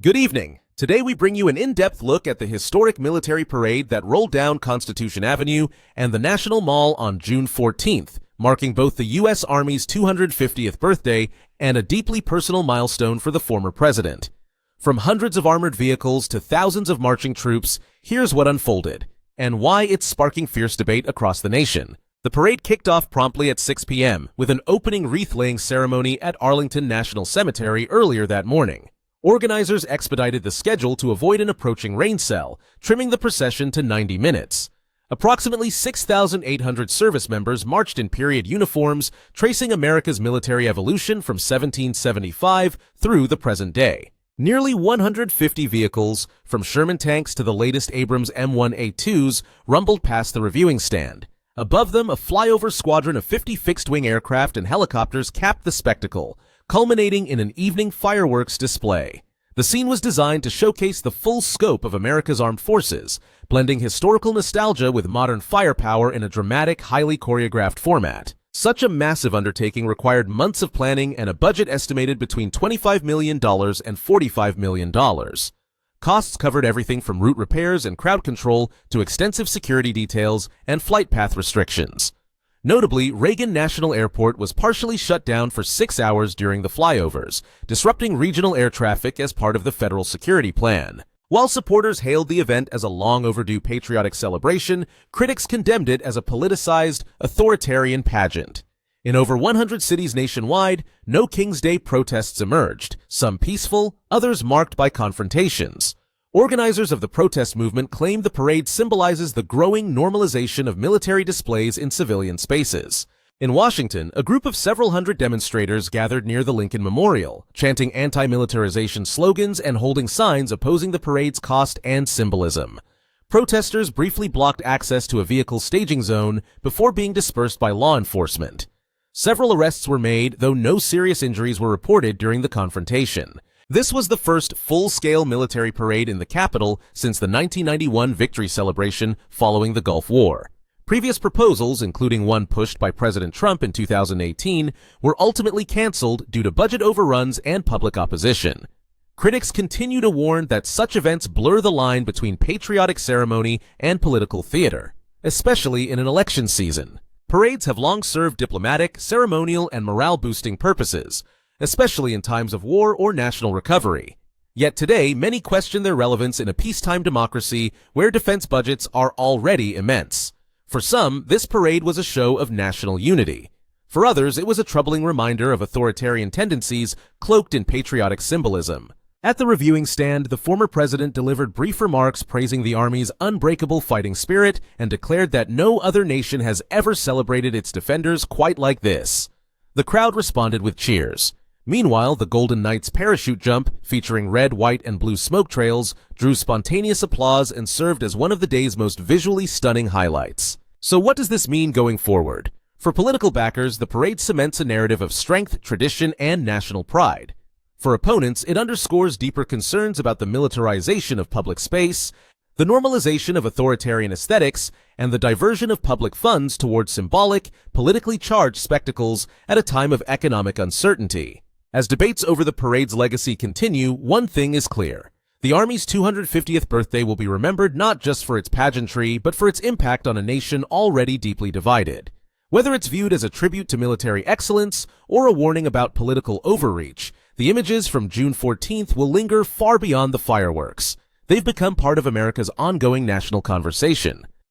Good evening. Today we bring you an in-depth look at the historic military parade that rolled down Constitution Avenue and the National Mall on June 14th, marking both the U.S. Army's 250th birthday and a deeply personal milestone for the former president. From hundreds of armored vehicles to thousands of marching troops, here's what unfolded, and why it's sparking fierce debate across the nation. The parade kicked off promptly at 6 p.m. with an opening wreath-laying ceremony at Arlington National Cemetery earlier that morning. Organizers expedited the schedule to avoid an approaching rain cell, trimming the procession to 90 minutes. Approximately 6,800 service members marched in period uniforms, tracing America's military evolution from 1775 through the present day. Nearly 150 vehicles, from Sherman tanks to the latest Abrams M1A2s, rumbled past the reviewing stand. Above them, a flyover squadron of 50 fixed-wing aircraft and helicopters capped the spectacle, culminating in an evening fireworks display. The scene was designed to showcase the full scope of America's armed forces, blending historical nostalgia with modern firepower in a dramatic, highly choreographed format. Such a massive undertaking required months of planning and a budget estimated between $25 million and $45 million. Costs covered everything from route repairs and crowd control to extensive security details and flight path restrictions. Notably, Reagan National Airport was partially shut down for 6 hours during the flyovers, disrupting regional air traffic as part of the federal security plan. While supporters hailed the event as a long-overdue patriotic celebration, critics condemned it as a politicized, authoritarian pageant. In over 100 cities nationwide, no King's Day protests emerged, some peaceful, others marked by confrontations. Organizers of the protest movement claim the parade symbolizes the growing normalization of military displays in civilian spaces. In Washington, a group of several hundred demonstrators gathered near the Lincoln Memorial, chanting anti-militarization slogans and holding signs opposing the parade's cost and symbolism. Protesters briefly blocked access to a vehicle staging zone before being dispersed by law enforcement. Several arrests were made, though no serious injuries were reported during the confrontation. This was the first full-scale military parade in the capital since the 1991 victory celebration following the Gulf War. Previous proposals, including one pushed by President Trump in 2018, were ultimately canceled due to budget overruns and public opposition. Critics continue to warn that such events blur the line between patriotic ceremony and political theater, especially in an election season. Parades have long served diplomatic, ceremonial, and morale-boosting purposes, especially in times of war or national recovery. Yet today, many question their relevance in a peacetime democracy where defense budgets are already immense. For some, this parade was a show of national unity. For others, it was a troubling reminder of authoritarian tendencies cloaked in patriotic symbolism. At the reviewing stand, the former president delivered brief remarks praising the Army's unbreakable fighting spirit and declared that no other nation has ever celebrated its defenders quite like this. The crowd responded with cheers. Meanwhile, the Golden Knights parachute jump, featuring red, white, and blue smoke trails, drew spontaneous applause and served as one of the day's most visually stunning highlights. So what does this mean going forward? For political backers, the parade cements a narrative of strength, tradition, and national pride. For opponents, it underscores deeper concerns about the militarization of public space, the normalization of authoritarian aesthetics, and the diversion of public funds towards symbolic, politically charged spectacles at a time of economic uncertainty. As debates over the parade's legacy continue, one thing is clear. The Army's 250th birthday will be remembered not just for its pageantry, but for its impact on a nation already deeply divided. Whether it's viewed as a tribute to military excellence or a warning about political overreach, the images from June 14th will linger far beyond the fireworks. They've become part of America's ongoing national conversation.